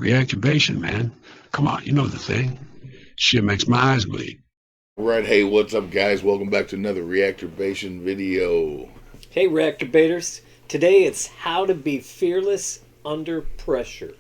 Reactivation, man. Come on, you know the thing. Shit makes my eyes bleed. Right, hey, what's up, guys? Welcome back to another Reactivation video. Hey, Reactivators. Today it's how to be fearless under pressure.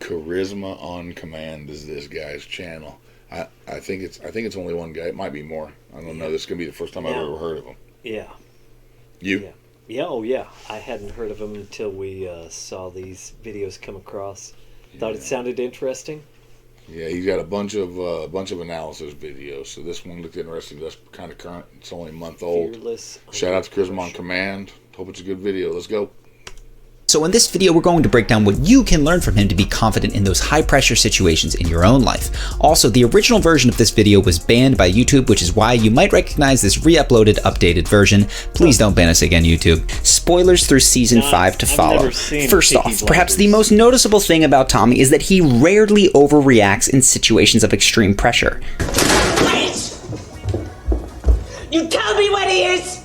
Charisma on Command is this guy's channel. I think it's only one guy. It might be more. I don't know. This is gonna be the first time I've ever heard of him. Yeah. You? Yeah. Oh yeah. I hadn't heard of him until we saw these videos come across. Thought it sounded interesting. Yeah, he's got a bunch of analysis videos. So this one looked interesting. That's kind of current. It's only a month old. Fearless. Shout out to Charisma on Command. Hope it's a good video. Let's go. So in this video, we're going to break down what you can learn from him to be confident in those high-pressure situations in your own life. Also, the original version of this video was banned by YouTube, which is why you might recognize this re-uploaded, updated version. Please don't ban us again, YouTube. Spoilers through Season 5 to follow. First off, perhaps the most noticeable thing about Tommy is that he rarely overreacts in situations of extreme pressure. Wait! You tell me what he is!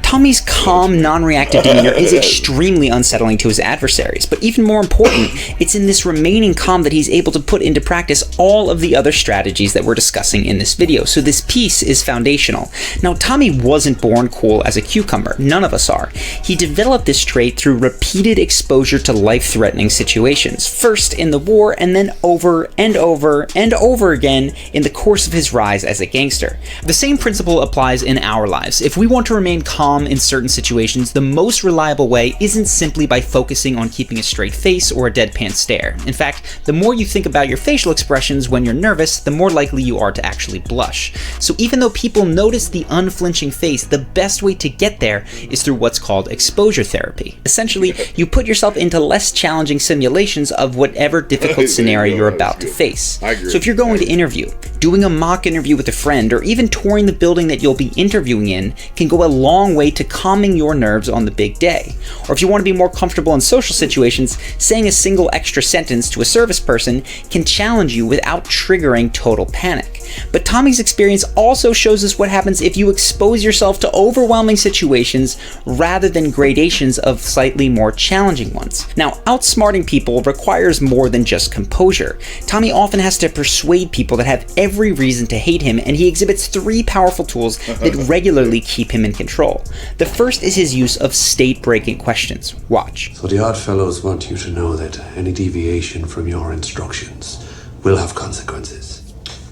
Tommy's calm, non-reactive demeanor is extremely unsettling to his adversaries, but even more important, it's in this remaining calm that he's able to put into practice all of the other strategies that we're discussing in this video, so this piece is foundational. Now, Tommy wasn't born cool as a cucumber, none of us are. He developed this trait through repeated exposure to life-threatening situations, first in the war, and then over and over and over again in the course of his rise as a gangster. The same principle applies in our lives. If we want to remain calm in certain situations, the most reliable way isn't simply by focusing on keeping a straight face or a deadpan stare. In fact, the more you think about your facial expressions when you're nervous, the more likely you are to actually blush. So even though people notice the unflinching face, the best way to get there is through what's called exposure therapy. Essentially, you put yourself into less challenging simulations of whatever difficult scenario you're about to face. So if you're going to interview, doing a mock interview with a friend, or even touring the building that you'll be interviewing in can go a long way to calming your nerves on the big day. Or if you want to be more comfortable in social situations, saying a single extra sentence to a service person can challenge you without triggering total panic. But Tommy's experience also shows us what happens if you expose yourself to overwhelming situations rather than gradations of slightly more challenging ones. Now, outsmarting people requires more than just composure. Tommy often has to persuade people that have every reason to hate him, and he exhibits three powerful tools that regularly keep him in control. The first is his use of state-breaking questions. Watch. So the Oddfellows want you to know that any deviation from your instructions will have consequences.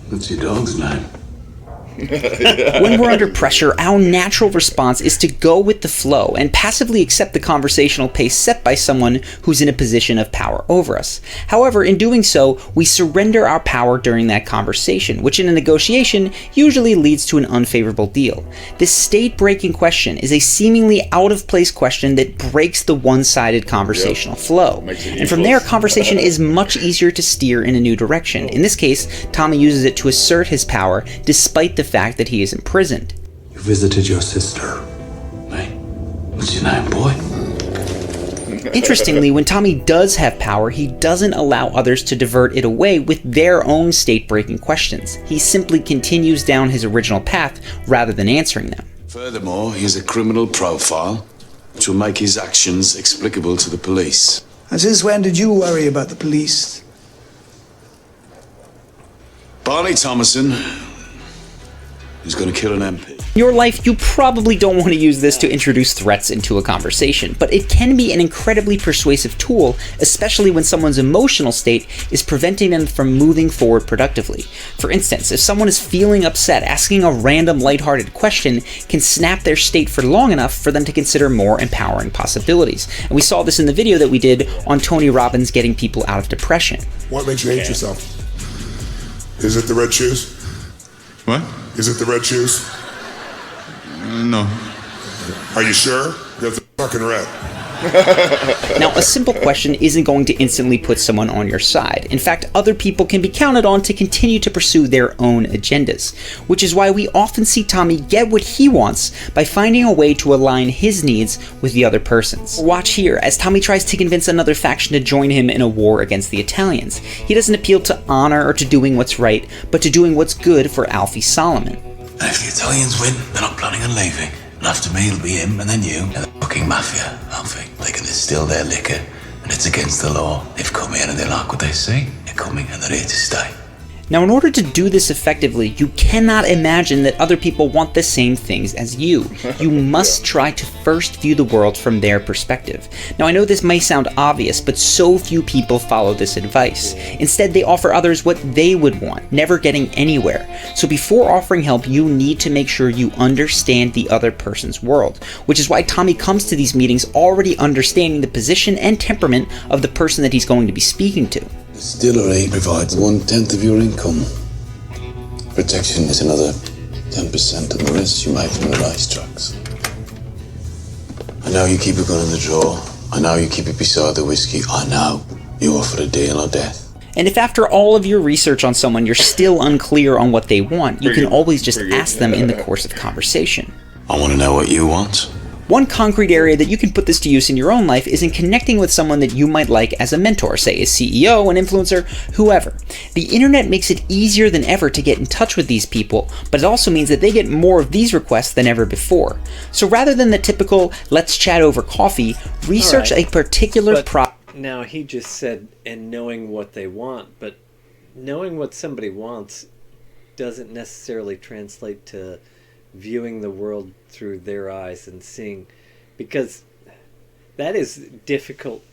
What's your dog's name? When we're under pressure, our natural response is to go with the flow and passively accept the conversational pace set by someone who's in a position of power over us. However, in doing so, we surrender our power during that conversation, which in a negotiation usually leads to an unfavorable deal. This state-breaking question is a seemingly out-of-place question that breaks the one-sided conversational flow. And from there, conversation is much easier to steer in a new direction. In this case, Tommy uses it to assert his power despite the fact that he is imprisoned. You visited your sister. Hey, what's your name, boy? Interestingly, when Tommy does have power, he doesn't allow others to divert it away with their own state-breaking questions. He simply continues down his original path rather than answering them. Furthermore, he has a criminal profile which will make his actions explicable to the police. And since when did you worry about the police? Barney Thomason is going to kill an MP. In your life, you probably don't want to use this to introduce threats into a conversation, but it can be an incredibly persuasive tool, especially when someone's emotional state is preventing them from moving forward productively. For instance, if someone is feeling upset, asking a random lighthearted question can snap their state for long enough for them to consider more empowering possibilities. And we saw this in the video that we did on Tony Robbins getting people out of depression. What makes you hate yourself? Is it the red shoes? What? Is it the red shoes? No. Are you sure? Because they're fucking red. Now, a simple question isn't going to instantly put someone on your side. In fact, other people can be counted on to continue to pursue their own agendas, which is why we often see Tommy get what he wants by finding a way to align his needs with the other person's. Watch here as Tommy tries to convince another faction to join him in a war against the Italians. He doesn't appeal to honor or to doing what's right, but to doing what's good for Alfie Solomon. And if the Italians win, they're not planning on leaving. And after me, it'll be him and then you. And the fucking mafia, Alfie. They can distill their liquor And it's against the law. They've come in and they like what they see. They're coming and they're here to stay. Now, in order to do this effectively, you cannot imagine that other people want the same things as you. You must try to first view the world from their perspective. Now, I know this may sound obvious, but so few people follow this advice. Instead, they offer others what they would want, never getting anywhere. So before offering help, you need to make sure you understand the other person's world, which is why Tommy comes to these meetings already understanding the position and temperament of the person that he's going to be speaking to. Distillery provides 1/10 of your income. Protection is another 10%, and the rest you make from the racetracks. I know you keep a gun in the drawer. I know you keep it beside the whiskey. I know you offer a deal or death. And if after all of your research on someone you're still unclear on what they want, you can always just ask them in the course of conversation. I want to know what you want. One concrete area that you can put this to use in your own life is in connecting with someone that you might like as a mentor, say a CEO, an influencer, whoever. The internet makes it easier than ever to get in touch with these people, but it also means that they get more of these requests than ever before. So rather than the typical, let's chat over coffee, research a particular problem. Now, he just said, and knowing what they want, but knowing what somebody wants doesn't necessarily translate to viewing the world through their eyes and seeing, because that is difficult.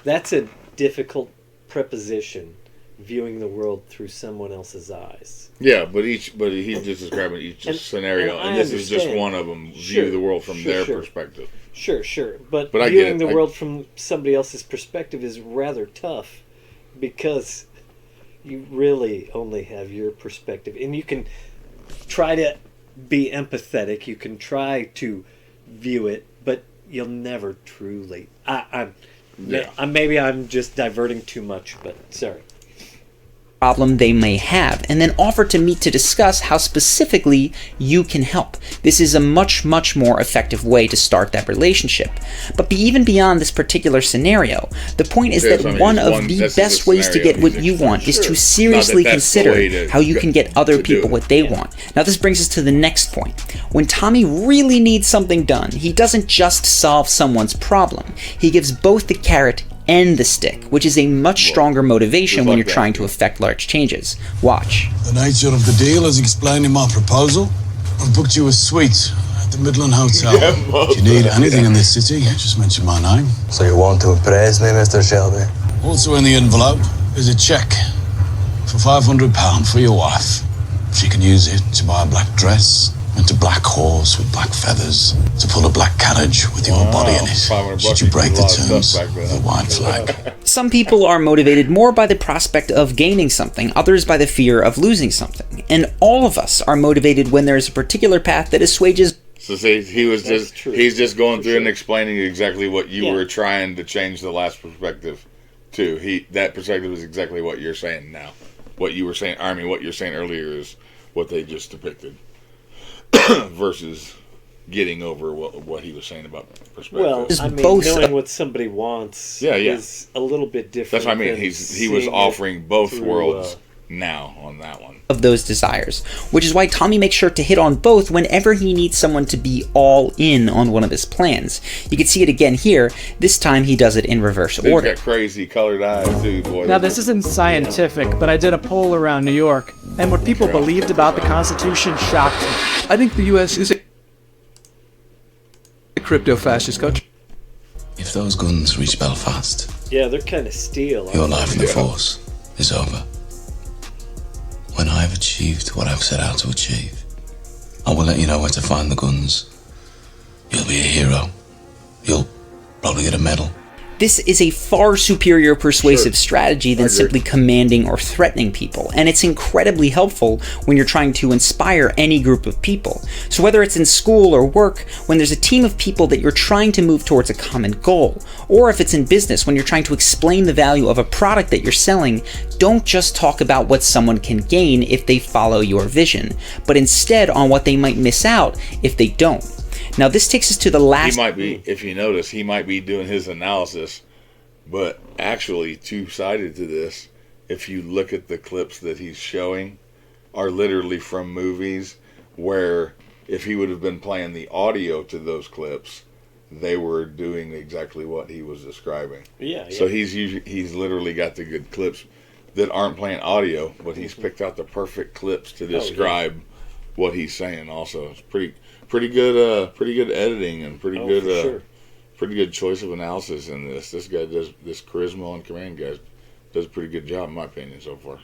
That's a difficult preposition, viewing the world through someone else's eyes. Yeah, but he's just describing each scenario, and this is just one of them. View the world from their perspective. Sure. But I viewing the world from somebody else's perspective is rather tough, because you really only have your perspective, and you can try to be empathetic. You can try to view it, but you'll never truly. Maybe I'm just diverting too much, but sorry. Problem they may have, and then offer to meet to discuss how specifically you can help. This is a much more effective way to start that relationship. But even beyond this particular scenario, the point is that one of the best ways to get what you want is to seriously consider how you can get other people what they want. Now this brings us to the next point. When Tommy really needs something done, he doesn't just solve someone's problem. He gives both the carrot and the stick, which is a much stronger motivation when you're trying to effect large changes. Watch. The nature of the deal is explained in my proposal. I've booked you a suite at the Midland Hotel. If you need anything in this city, just mention my name. So you want to impress me, Mr. Shelby? Also in the envelope is a check for £500 for your wife. She can use it to buy a black dress, and a black horse with black feathers, to pull a black carriage with your body in it. Should you break the terms of the white flag? Some people are motivated more by the prospect of gaining something, others by the fear of losing something. And all of us are motivated when there's a particular path that assuages. So see, he's just going through and explaining exactly what you were trying to change the last perspective to. That perspective is exactly what you're saying now. What you were saying, what you're saying earlier is what they just depicted. Versus getting over what he was saying about perspective. Well, knowing what somebody wants is a little bit different. That's what I mean. He was offering both worlds now on that one. Of those desires, which is why Tommy makes sure to hit on both whenever he needs someone to be all in on one of his plans. You can see it again here. This time he does it in reverse order. He's got crazy colored eyes too, boy. Now this isn't scientific, but I did a poll around New York, and what people believed about the Constitution shocked me. I think the U.S. is a crypto-fascist country. If those guns reach Belfast, they're kind of steel. Your life in the Force is over. When I've achieved what I've set out to achieve, I will let you know where to find the guns. You'll be a hero. You'll probably get a medal. This is a far superior persuasive strategy than simply commanding or threatening people, and it's incredibly helpful when you're trying to inspire any group of people. So whether it's in school or work, when there's a team of people that you're trying to move towards a common goal, or if it's in business when you're trying to explain the value of a product that you're selling, don't just talk about what someone can gain if they follow your vision, but instead on what they might miss out if they don't. Now this takes us to the last... He might be, if you notice, he might be doing his analysis, but actually two-sided to this. If you look at the clips that he's showing, are literally from movies where if he would have been playing the audio to those clips, they were doing exactly what he was describing. Yeah. So he's literally got the good clips that aren't playing audio, but he's picked out the perfect clips to describe what he's saying. Also, it's pretty good editing and pretty good choice of analysis in this. This guy does this Charisma on Command guy does a pretty good job in my opinion so far.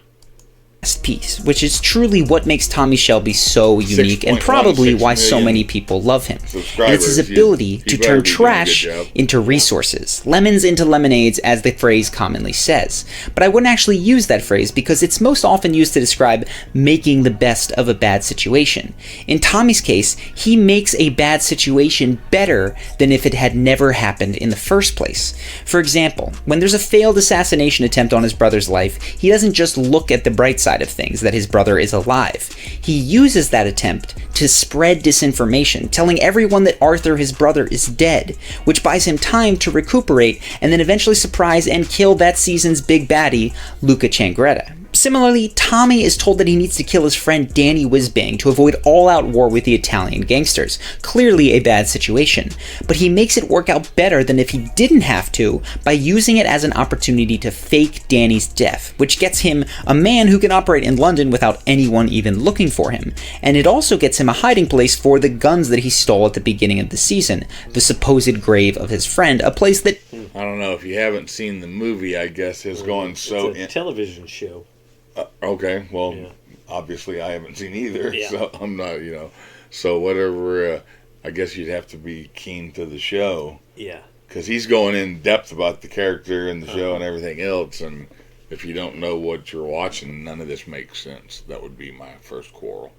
Piece, which is truly what makes Tommy Shelby so unique and probably why so many people love him. And it's his ability to turn trash into resources, lemons into lemonades, as the phrase commonly says. But I wouldn't actually use that phrase because it's most often used to describe making the best of a bad situation. In Tommy's case, he makes a bad situation better than if it had never happened in the first place. For example, when there's a failed assassination attempt on his brother's life, he doesn't just look at the bright side of things, that his brother is alive. He uses that attempt to spread disinformation, telling everyone that Arthur, his brother, is dead, which buys him time to recuperate and then eventually surprise and kill that season's big baddie, Luca Changretta. Similarly, Tommy is told that he needs to kill his friend Danny Whizbang to avoid all-out war with the Italian gangsters. Clearly a bad situation, but he makes it work out better than if he didn't have to by using it as an opportunity to fake Danny's death, which gets him a man who can operate in London without anyone even looking for him. And it also gets him a hiding place for the guns that he stole at the beginning of the season, the supposed grave of his friend, a place that... I don't know, if you haven't seen the movie, I guess is going so... It's a television show. Okay, well, obviously I haven't seen either, so I'm not, so whatever, I guess you'd have to be keen to the show. Yeah. Because he's going in depth about the character and the show and everything else, and if you don't know what you're watching, none of this makes sense. That would be my first quarrel.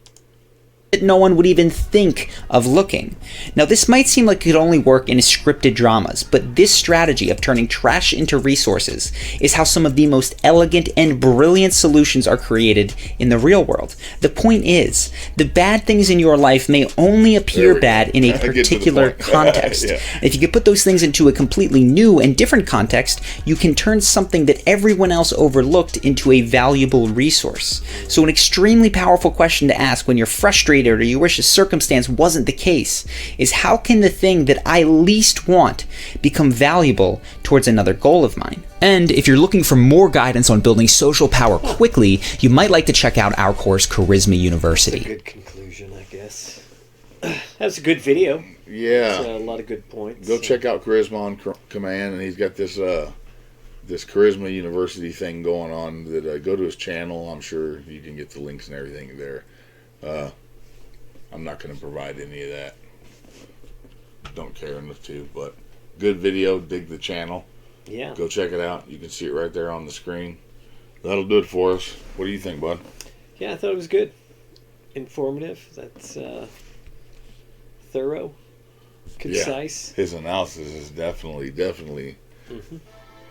That no one would even think of looking. Now, this might seem like it could only work in scripted dramas, but this strategy of turning trash into resources is how some of the most elegant and brilliant solutions are created in the real world. The point is, the bad things in your life may only appear bad in a particular context. If you could put those things into a completely new and different context, you can turn something that everyone else overlooked into a valuable resource. So an extremely powerful question to ask when you're frustrated or you wish a circumstance wasn't the case is, how can the thing that I least want become valuable towards another goal of mine? And if you're looking for more guidance on building social power quickly, you might like to check out our course, Charisma University. That's a good conclusion, I guess. That's a good video. Yeah. A lot of good points. Go check out Charisma on Command, and he's got this this Charisma University thing going on. That go to his channel. I'm sure you can get the links and everything there. I'm not going to provide any of that. Don't care enough to, but good video. Dig the channel. Yeah. Go check it out. You can see it right there on the screen. That'll do it for us. What do you think, bud? Yeah, I thought it was good. Informative. That's thorough. Concise. Yeah. His analysis is definitely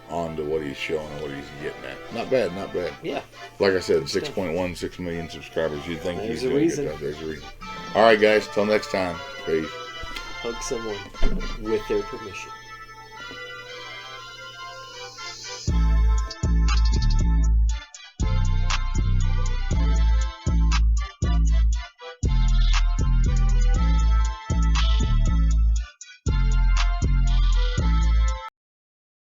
on to what he's showing and what he's getting at. Not bad. Yeah. Like I said, 6.16 million subscribers. You'd think There's he's a doing reason. a good job. There's a reason. All right, guys. Till next time. Peace. Hug someone with their permission.